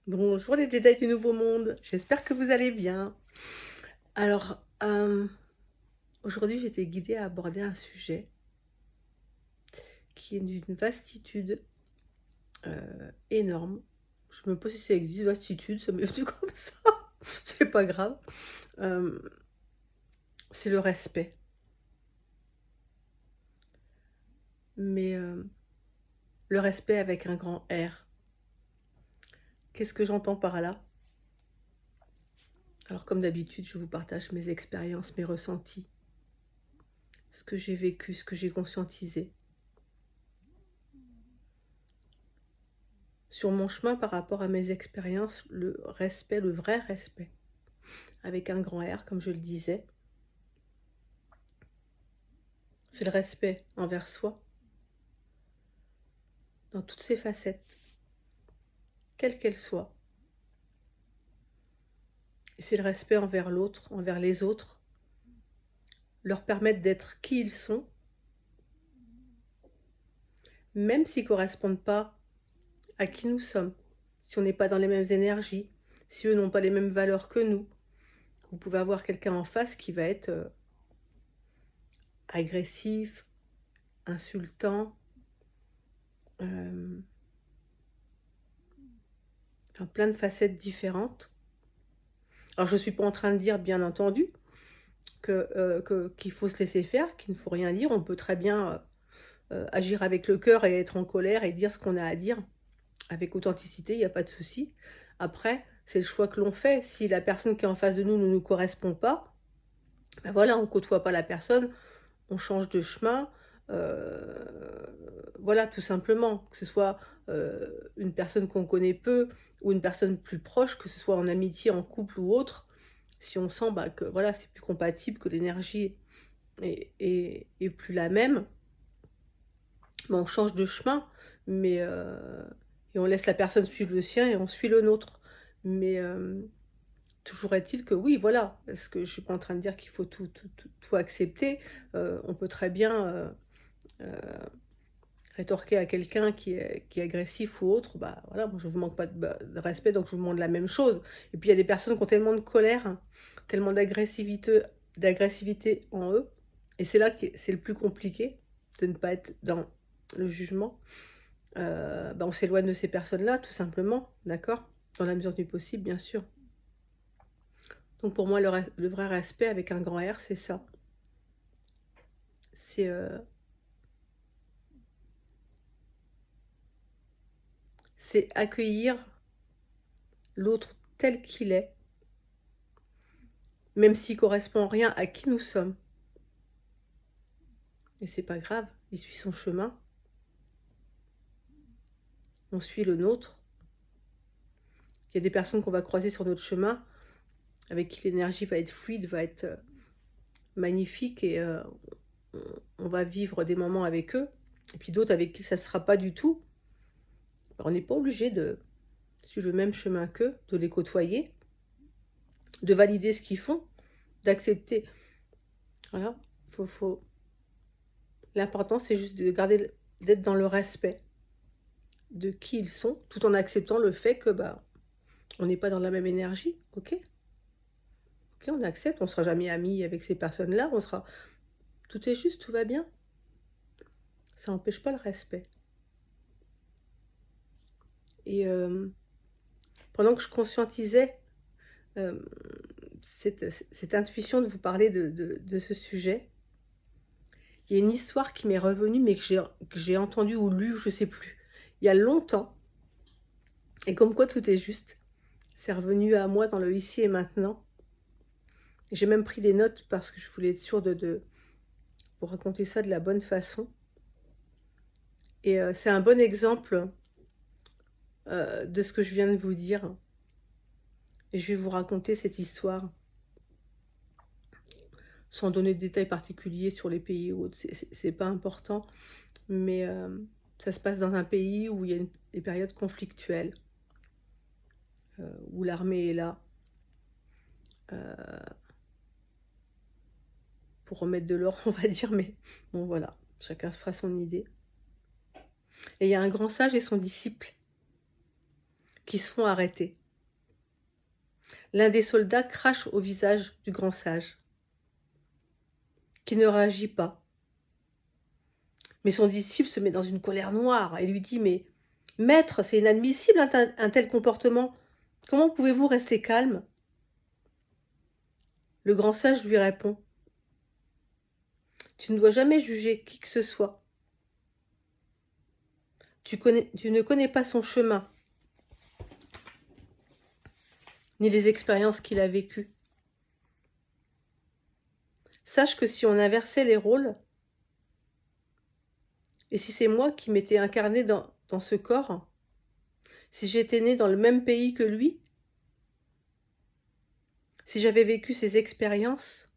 Bonjour les Jedi du Nouveau Monde, j'espère que vous allez bien. Alors, aujourd'hui j'ai été guidée à aborder un sujet qui est d'une vastitude énorme. Je me pose si ça existe, vastitude, ça m'est venu comme ça, c'est pas grave. Euh, c'est le respect. Mais le respect avec un grand R. Qu'est-ce que j'entends par là? Alors comme d'habitude, je vous partage mes expériences, mes ressentis, ce que j'ai vécu, ce que j'ai conscientisé. Sur mon chemin par rapport à mes expériences, le respect, le vrai respect, avec un grand R, comme je le disais, c'est le respect envers soi, dans toutes ses facettes, quelles qu'elles soient. Et c'est le respect envers l'autre, envers les autres, leur permettre d'être qui ils sont, même s'ils ne correspondent pas à qui nous sommes, si on n'est pas dans les mêmes énergies, si eux n'ont pas les mêmes valeurs que nous. Vous pouvez avoir quelqu'un en face qui va être agressif, insultant, enfin, plein de facettes différentes. Alors je ne suis pas en train de dire, bien entendu, qu'il faut se laisser faire, qu'il ne faut rien dire. On peut très bien agir avec le cœur et être en colère et dire ce qu'on a à dire avec authenticité, il n'y a pas de souci. Après, c'est le choix que l'on fait. Si la personne qui est en face de nous ne nous correspond pas, ben voilà, on ne côtoie pas la personne, on change de chemin. euh, voilà, tout simplement. Que ce soit une personne qu'on connaît peu ou une personne plus proche, que ce soit en amitié, en couple ou autre, si on sent que voilà, c'est plus compatible, que l'énergie est plus la même, ben, on change de chemin, mais et on laisse la personne suivre le sien et on suit le nôtre. Mais toujours est-il que oui, voilà, parce que je suis pas en train de dire qu'il faut tout accepter. On peut très bien rétorquer à quelqu'un qui est agressif ou autre, bah voilà, moi je vous manque pas de respect, donc je vous demande la même chose. Et puis il y a des personnes qui ont tellement de colère, hein, tellement d'agressivité en eux, et c'est là que c'est le plus compliqué, de ne pas être dans le jugement. Bah, on s'éloigne de ces personnes-là, tout simplement, d'accord? Dans la mesure du possible, bien sûr. Donc pour moi, le vrai respect avec un grand R, c'est ça. C'est c'est accueillir l'autre tel qu'il est, même s'il correspond rien à qui nous sommes. Et c'est pas grave, il suit son chemin, on suit le nôtre. Il y a des personnes qu'on va croiser sur notre chemin, avec qui l'énergie va être fluide, va être magnifique, et on va vivre des moments avec eux. Et puis d'autres avec qui ça ne sera pas du tout. On n'est pas obligé de suivre le même chemin qu'eux, de les côtoyer, de valider ce qu'ils font, d'accepter. Voilà, faut... L'important, c'est juste de garder, d'être dans le respect de qui ils sont, tout en acceptant le fait que bah on n'est pas dans la même énergie, ok? Ok, on accepte, on sera jamais amis avec ces personnes-là, on sera... Tout est juste, tout va bien. Ça n'empêche pas le respect. Et pendant que je conscientisais euh, cette intuition de vous parler de ce sujet, il y a une histoire qui m'est revenue, mais que j'ai entendue ou lue, je ne sais plus, il y a longtemps, et comme quoi tout est juste. C'est revenu à moi dans le ici et maintenant. J'ai même pris des notes parce que je voulais être sûre de vous raconter ça de la bonne façon. Et c'est un bon exemple de ce que je viens de vous dire. Et je vais vous raconter cette histoire, sans donner de détails particuliers sur les pays ou autres. C'est pas important, mais ça se passe dans un pays où il y a des périodes conflictuelles, où l'armée est là pour remettre de l'ordre, on va dire, mais bon voilà, chacun se fera son idée. Et il y a un grand sage et son disciple. qui se font arrêter. L'un des soldats crache au visage du grand sage, qui ne réagit pas. Mais son disciple se met dans une colère noire et lui dit « Mais maître, c'est inadmissible un tel comportement. Comment pouvez-vous rester calme ?» Le grand sage lui répond « Tu ne dois jamais juger qui que ce soit. Tu ne connais pas son chemin, ni les expériences qu'il a vécues. Sache que si on inversait les rôles, et si c'est moi qui m'étais incarné dans ce corps, si j'étais né dans le même pays que lui, si j'avais vécu ses expériences,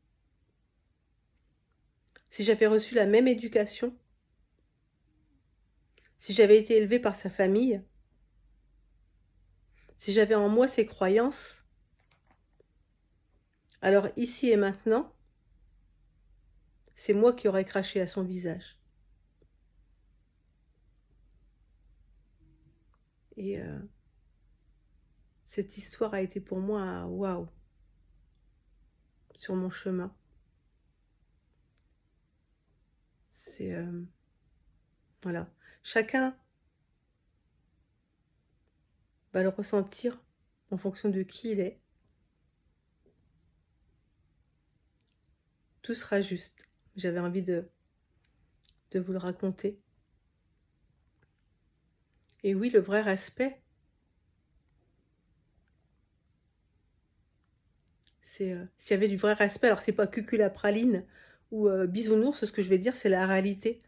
si j'avais reçu la même éducation, si j'avais été élevé par sa famille, si j'avais en moi ses croyances, alors ici et maintenant, c'est moi qui aurais craché à son visage. Et cette histoire a été pour moi un waouh sur mon chemin. C'est voilà, chacun va le ressentir en fonction de qui il est. Tout sera juste. J'avais envie de vous le raconter. Et oui, le vrai respect, c'est s'il y avait du vrai respect, alors c'est pas cuculapraline ou bisounours, ce que je vais dire, c'est la réalité.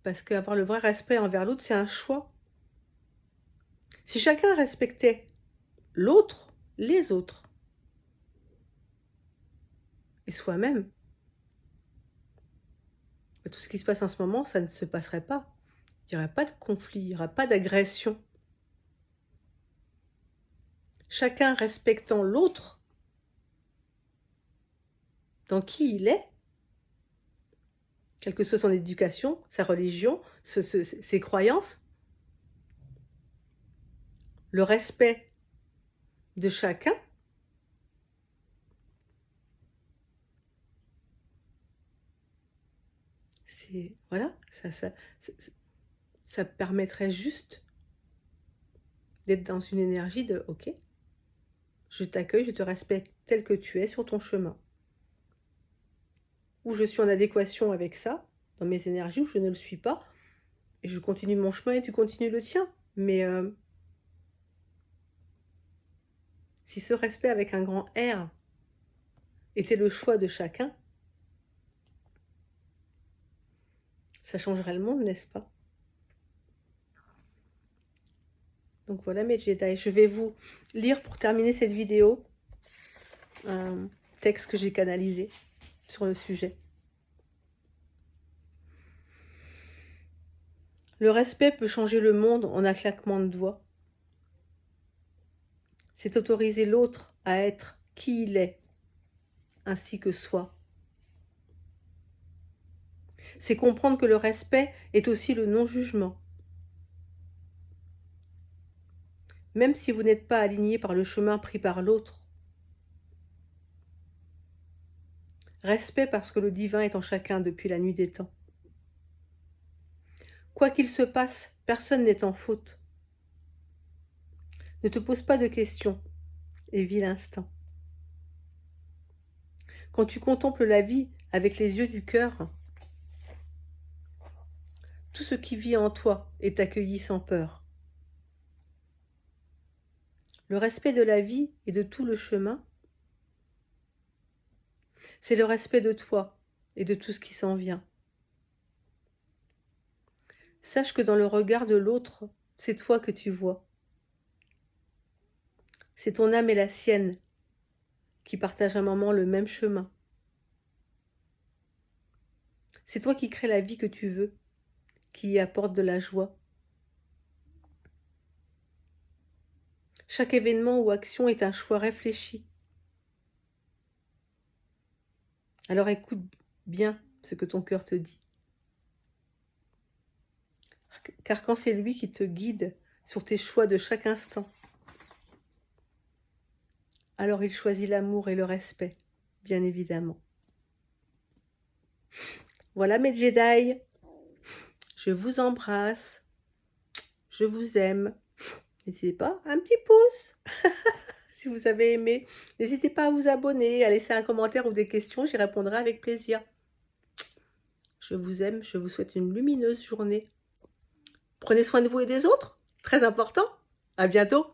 Parce qu'avoir le vrai respect envers l'autre, c'est un choix. Si chacun respectait l'autre, les autres, et soi-même, tout ce qui se passe en ce moment, ça ne se passerait pas. Il n'y aurait pas de conflit, il n'y aurait pas d'agression. Chacun respectant l'autre, dans qui il est, quelle que soit son éducation, sa religion, ses croyances, le respect de chacun, c'est voilà, ça permettrait juste d'être dans une énergie de « Ok, je t'accueille, je te respecte tel que tu es sur ton chemin. » Où je suis en adéquation avec ça, dans mes énergies, où je ne le suis pas, et je continue mon chemin et tu continues le tien. Mais si ce respect avec un grand R était le choix de chacun, ça changerait le monde, n'est-ce pas? Donc voilà mes Jedi, je vais vous lire pour terminer cette vidéo un texte que j'ai canalisé sur le sujet. Le respect peut changer le monde en un claquement de doigts. C'est autoriser l'autre à être qui il est, ainsi que soi. C'est comprendre que le respect est aussi le non-jugement. Même si vous n'êtes pas aligné par le chemin pris par l'autre. Respect parce que le divin est en chacun depuis la nuit des temps. Quoi qu'il se passe, personne n'est en faute. Ne te pose pas de questions et vis l'instant. Quand tu contemples la vie avec les yeux du cœur, tout ce qui vit en toi est accueilli sans peur. Le respect de la vie et de tout le chemin, c'est le respect de toi et de tout ce qui s'en vient. Sache que dans le regard de l'autre, c'est toi que tu vois. C'est ton âme et la sienne qui partagent un moment le même chemin. C'est toi qui crée la vie que tu veux, qui y apporte de la joie. Chaque événement ou action est un choix réfléchi. Alors écoute bien ce que ton cœur te dit. Car quand c'est lui qui te guide sur tes choix de chaque instant, alors il choisit l'amour et le respect, bien évidemment. Voilà mes Jedi, je vous embrasse, je vous aime. N'hésitez pas, un petit pouce si vous avez aimé. N'hésitez pas à vous abonner, à laisser un commentaire ou des questions, j'y répondrai avec plaisir. Je vous aime, je vous souhaite une lumineuse journée. Prenez soin de vous et des autres, très important. À bientôt.